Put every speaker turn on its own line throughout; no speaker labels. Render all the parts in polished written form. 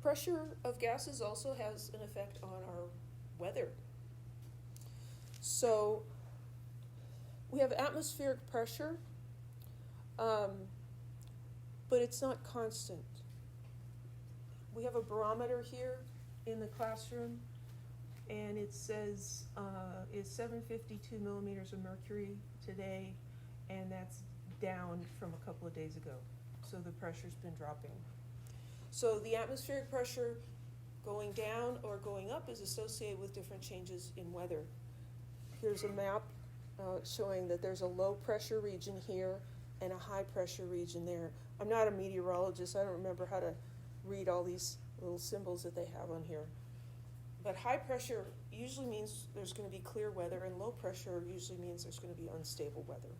pressure of gases also has an effect on our weather. So we have atmospheric pressure, but it's not constant. We have a barometer here in the classroom, and it says it's 752 millimeters of mercury today, and that's down from a couple of days ago. So the pressure's been dropping. So the atmospheric pressure going down or going up is associated with different changes in weather. Here's a map showing that there's a low pressure region here and a high pressure region there. I'm not a meteorologist. I don't remember how to read all these little symbols that they have on here. But high pressure usually means there's going to be clear weather, and low pressure usually means there's going to be unstable weather.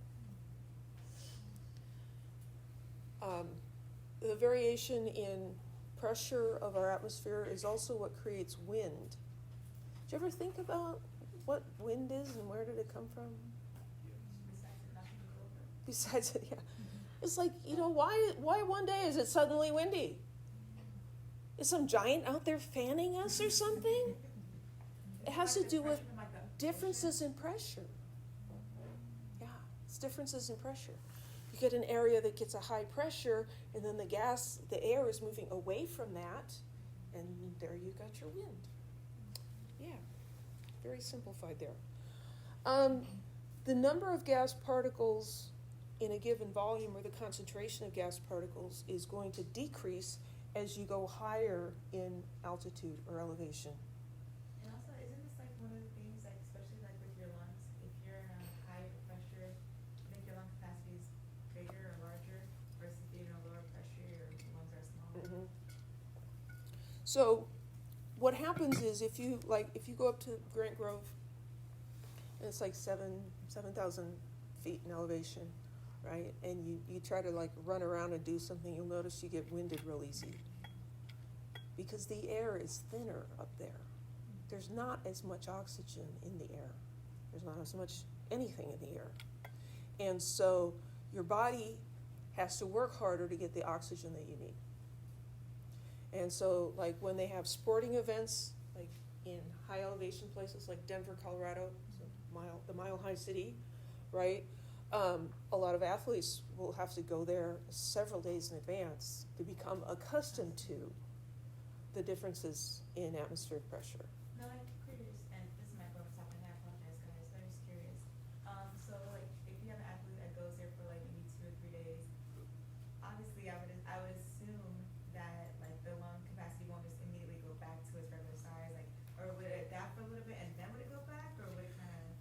The variation in pressure of our atmosphere is also what creates wind. Did you ever think about what wind is and where did it come from? Besides it, yeah. It's like, why one day is it suddenly windy? Is some giant out there fanning us or something? It has to do with differences in pressure. Yeah, it's differences in pressure. You get an area that gets a high pressure, and then the air is moving away from that, and there you got your wind. Yeah, very simplified there. The number of gas particles in a given volume, or the concentration of gas particles, is going to decrease as you go higher in altitude or elevation.
And also, isn't this like one of the things, like especially like with your lungs, if you're in a high pressure, I think your lung capacity is bigger or larger versus being in a lower pressure, your lungs are smaller.
Mm-hmm. So what happens is if you go up to Grant Grove, and it's like 7,000 feet in elevation, right? And you try to like run around and do something, you'll notice you get winded real easy. Because the air is thinner up there. There's not as much oxygen in the air. There's not as much anything in the air. And so your body has to work harder to get the oxygen that you need. And so like when they have sporting events, like in high elevation places like Denver, Colorado, so the Mile High City, right? A lot of athletes will have to go there several days in advance to become accustomed to the differences in atmospheric pressure.
No, I'm curious, and this might go off the top of my head, I apologize guys, but I'm just curious. So like if you have an athlete that goes there for like maybe 2 or 3 days, obviously I would assume that like the lung capacity won't just immediately go back to its regular size, like, or would it adapt for a little bit and then would it go back, or would it kind of?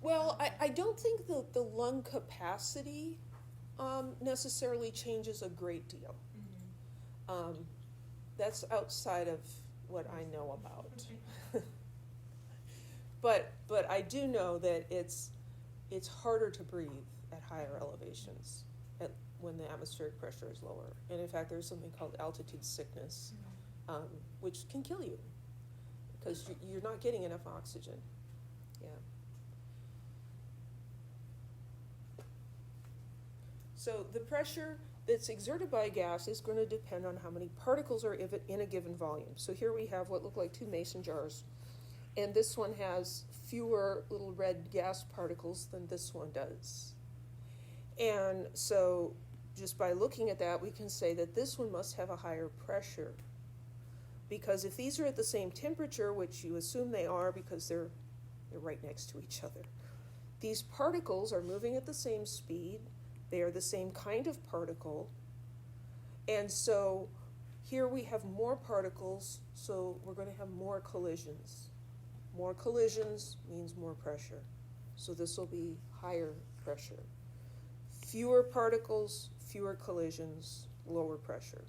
Well, I don't think the lung capacity necessarily changes a great deal.
Mm-hmm.
That's outside of what I know about. But I do know that it's harder to breathe at higher elevations when the atmospheric pressure is lower. And in fact, there's something called altitude sickness, which can kill you because you're not getting enough oxygen. Yeah. So the pressure that's exerted by a gas is going to depend on how many particles are in a given volume. So here we have what look like 2 mason jars. And this one has fewer little red gas particles than this one does. And so just by looking at that, we can say that this one must have a higher pressure. Because if these are at the same temperature, which you assume they are because they're right next to each other, these particles are moving at the same speed. They are the same kind of particle. And so here we have more particles, so we're going to have more collisions. More collisions means more pressure. So this will be higher pressure. Fewer particles, fewer collisions, lower pressure.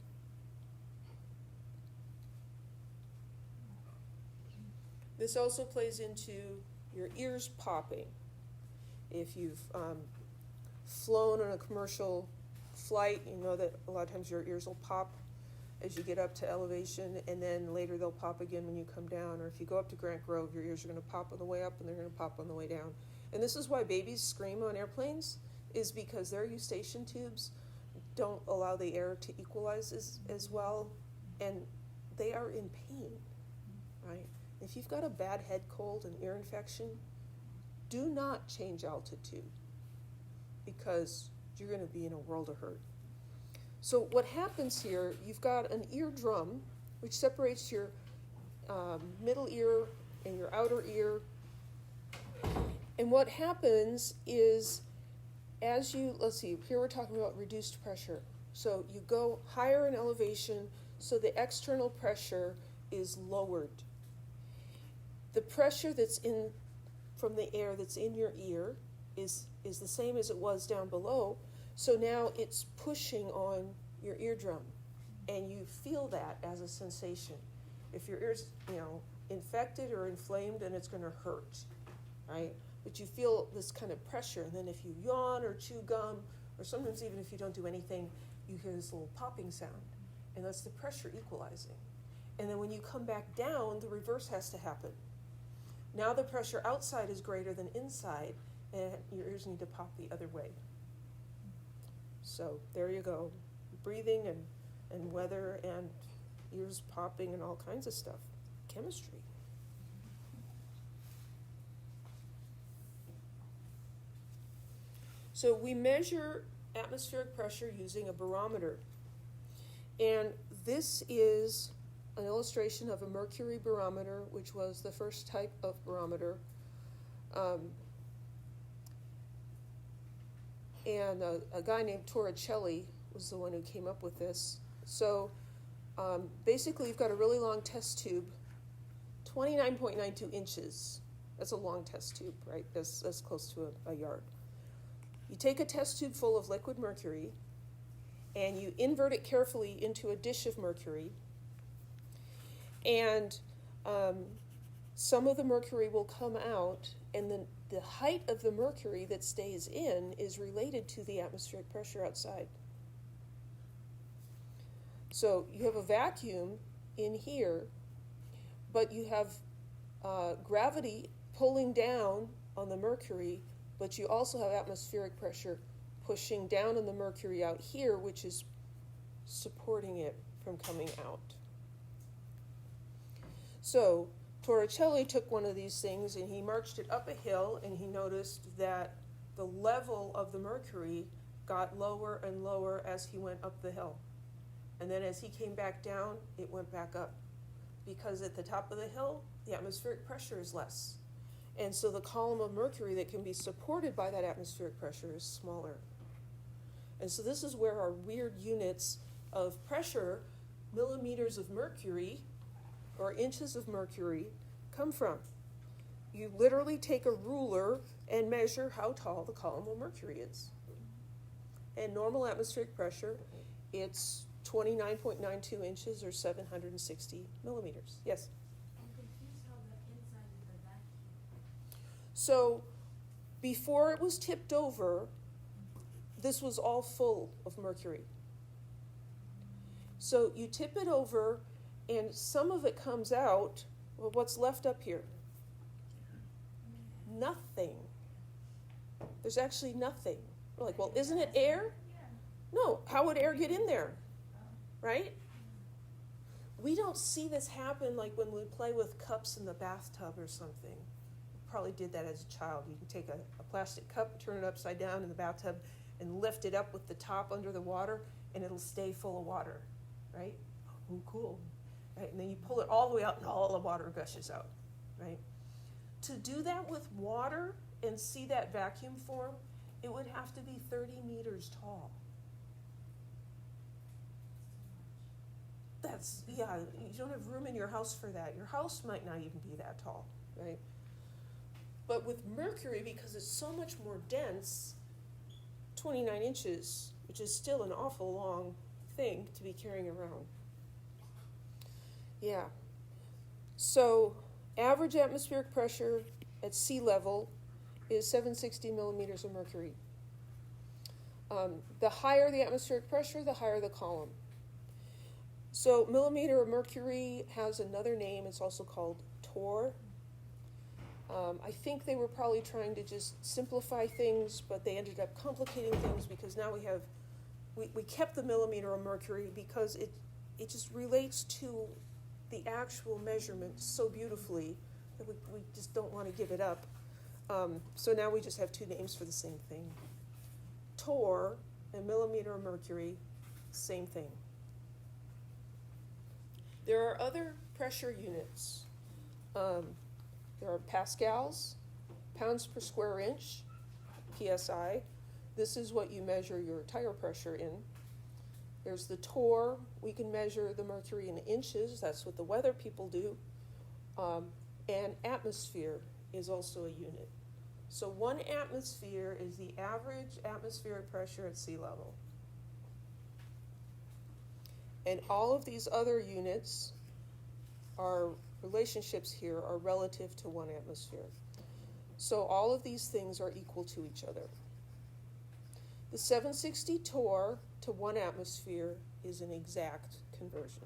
This also plays into your ears popping. If you've flown on a commercial flight, you know that a lot of times your ears will pop as you get up to elevation, and then later they'll pop again when you come down. Or if you go up to Grant Grove, your ears are going to pop on the way up and they're going to pop on the way down. And this is why babies scream on airplanes, is because their eustachian tubes don't allow the air to equalize as well, and they are in pain, right? If you've got a bad head cold and ear infection, do not change altitude because you're going to be in a world of hurt. So what happens here, you've got an eardrum which separates your middle ear and your outer ear. And what happens is as you, let's see, here we're talking about reduced pressure. So you go higher in elevation, so the external pressure is lowered. The pressure that's in from the air that's in your ear is the same as it was down below. So now it's pushing on your eardrum, and you feel that as a sensation. If your ear's, infected or inflamed, then it's going to hurt, right? But you feel this kind of pressure, and then if you yawn or chew gum, or sometimes even if you don't do anything, you hear this little popping sound, and that's the pressure equalizing. And then when you come back down, the reverse has to happen. Now the pressure outside is greater than inside, and your ears need to pop the other way. So there you go, breathing and weather and ears popping and all kinds of stuff. Chemistry. So we measure atmospheric pressure using a barometer. And this is an illustration of a mercury barometer, which was the first type of barometer. And a guy named Torricelli was the one who came up with this. So basically you've got a really long test tube, 29.92 inches. That's a long test tube, right? That's close to a yard. You take a test tube full of liquid mercury and you invert it carefully into a dish of mercury, and some of the mercury will come out, and then the height of the mercury that stays in is related to the atmospheric pressure outside. So you have a vacuum in here, but you have gravity pulling down on the mercury, but you also have atmospheric pressure pushing down on the mercury out here, which is supporting it from coming out. So Torricelli took one of these things and he marched it up a hill, and he noticed that the level of the mercury got lower and lower as he went up the hill. And then as he came back down, it went back up. Because at the top of the hill, the atmospheric pressure is less. And so the column of mercury that can be supported by that atmospheric pressure is smaller. And so this is where our weird units of pressure, millimeters of mercury, or inches of mercury, come from. You literally take a ruler and measure how tall the column of mercury is. And normal atmospheric pressure, it's 29.92 inches or 760 millimeters. Yes?
I'm confused how the inside is the vacuum.
So before it was tipped over, this was all full of mercury. So you tip it over, and some of it comes out. Well, what's left up here? Nothing. There's actually nothing. We're like, well, isn't it air? No, how would air get in there? Right? We don't see this happen like when we play with cups in the bathtub or something. You probably did that as a child. You can take a plastic cup, turn it upside down in the bathtub, and lift it up with the top under the water, and it'll stay full of water, right? Oh, cool. Right? And then you pull it all the way out, and all the water gushes out, right? To do that with water and see that vacuum form, it would have to be 30 meters tall. That's, you don't have room in your house for that. Your house might not even be that tall, right? But with mercury, because it's so much more dense, 29 inches, which is still an awful long thing to be carrying around. Yeah. So average atmospheric pressure at sea level is 760 millimeters of mercury. The higher the atmospheric pressure, the higher the column. So millimeter of mercury has another name. It's also called torr. I think they were probably trying to just simplify things, but they ended up complicating things because now we kept the millimeter of mercury because it just relates to the actual measurement so beautifully that we just don't want to give it up. So now we just have two names for the same thing. Torr and millimeter of mercury, same thing. There are other pressure units. There are pascals, pounds per square inch, PSI. This is what you measure your tire pressure in. There's the torr. We can measure the mercury in inches. That's what the weather people do. And atmosphere is also a unit. So 1 atmosphere is the average atmospheric pressure at sea level. And all of these other units, our relationships here are relative to 1 atmosphere. So all of these things are equal to each other. The 760 torr to 1 atmosphere is an exact conversion.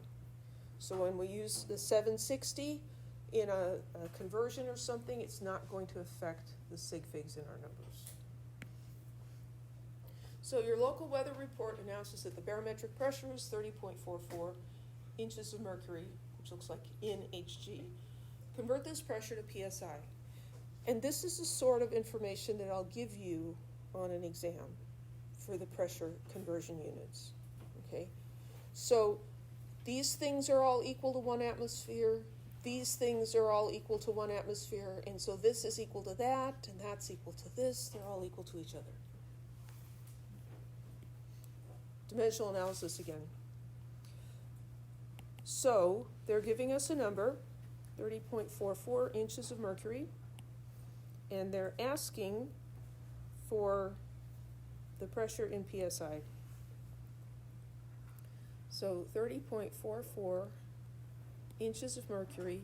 So when we use the 760 in a conversion or something, it's not going to affect the sig figs in our numbers. So your local weather report announces that the barometric pressure is 30.44 inches of mercury, which looks like in Hg. Convert this pressure to PSI. And this is the sort of information that I'll give you on an exam for the pressure conversion units. Okay? So these things are all equal to 1 atmosphere. These things are all equal to 1 atmosphere. And so this is equal to that, and that's equal to this. They're all equal to each other. Dimensional analysis again. So they're giving us a number, 30.44 inches of mercury, and they're asking for the pressure in PSI. So 30.44 inches of mercury.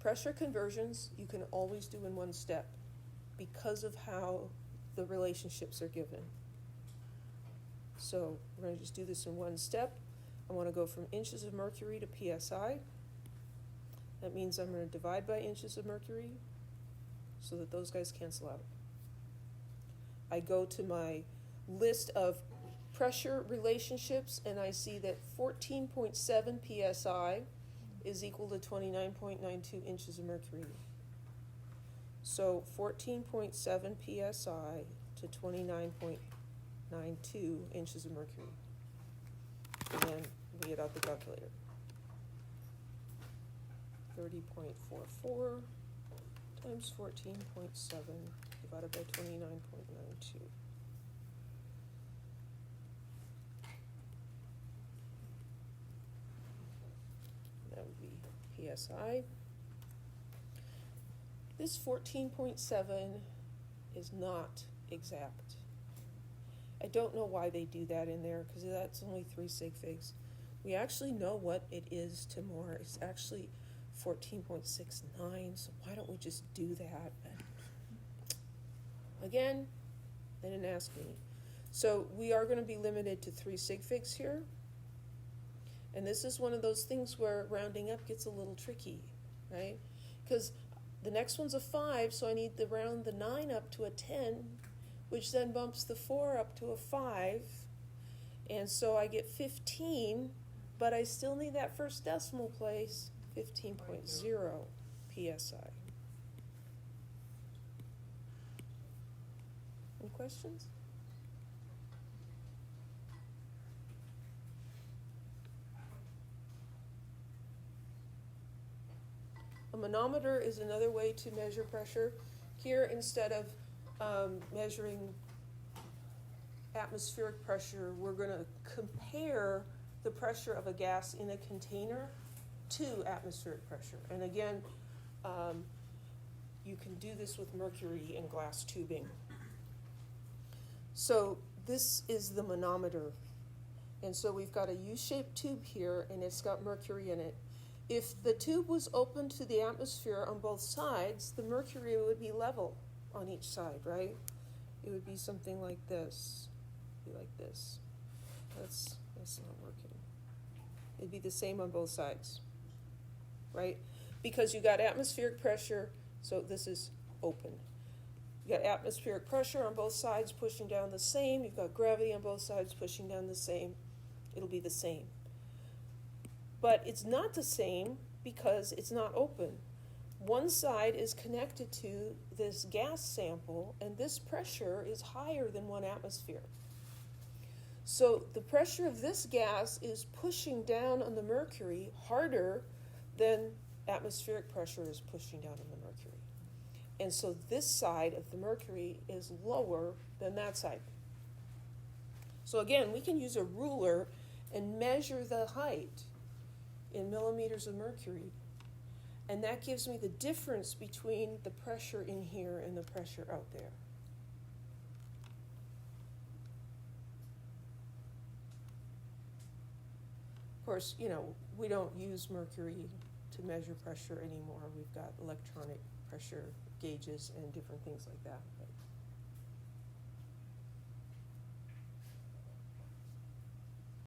Pressure conversions you can always do in one step because of how the relationships are given. So we're going to just do this in one step. I want to go from inches of mercury to PSI. That means I'm going to divide by inches of mercury so that those guys cancel out. I go to my list of pressure relationships and I see that 14.7 PSI is equal to 29.92 inches of mercury. So 14.7 PSI to 29.92 inches of mercury. And then we get out the calculator. 30.44 times 14.7 divided by 29.92. That would be PSI. This 14.7 is not exact. I don't know why they do that in there, because that's only 3 sig figs. We actually know what it is to more. It's actually 14.69, so why don't we just do that? But again, they didn't ask me. So we are going to be limited to 3 sig figs here. And this is one of those things where rounding up gets a little tricky, right? Because the next one's a 5, so I need to round the 9 up to a 10, which then bumps the 4 up to a 5. And so I get 15, but I still need that first decimal place, 15.0 PSI. Any questions? A manometer is another way to measure pressure. Here, instead of measuring atmospheric pressure, we're going to compare the pressure of a gas in a container to atmospheric pressure. And again, you can do this with mercury in glass tubing. So this is the manometer. And so we've got a U-shaped tube here, and it's got mercury in it. If the tube was open to the atmosphere on both sides, the mercury would be level on each side, right? It would be something like this. Be like this. That's not working. It'd be the same on both sides, right? Because you got atmospheric pressure, so this is open. You got atmospheric pressure on both sides pushing down the same. You've got gravity on both sides pushing down the same. It'll be the same. But it's not the same because it's not open. One side is connected to this gas sample, and this pressure is higher than 1 atmosphere. So the pressure of this gas is pushing down on the mercury harder than atmospheric pressure is pushing down on the mercury. And so this side of the mercury is lower than that side. So again, we can use a ruler and measure the height in millimeters of mercury. And that gives me the difference between the pressure in here and the pressure out there. Of course, we don't use mercury to measure pressure anymore. We've got electronic pressure gauges and different things like that.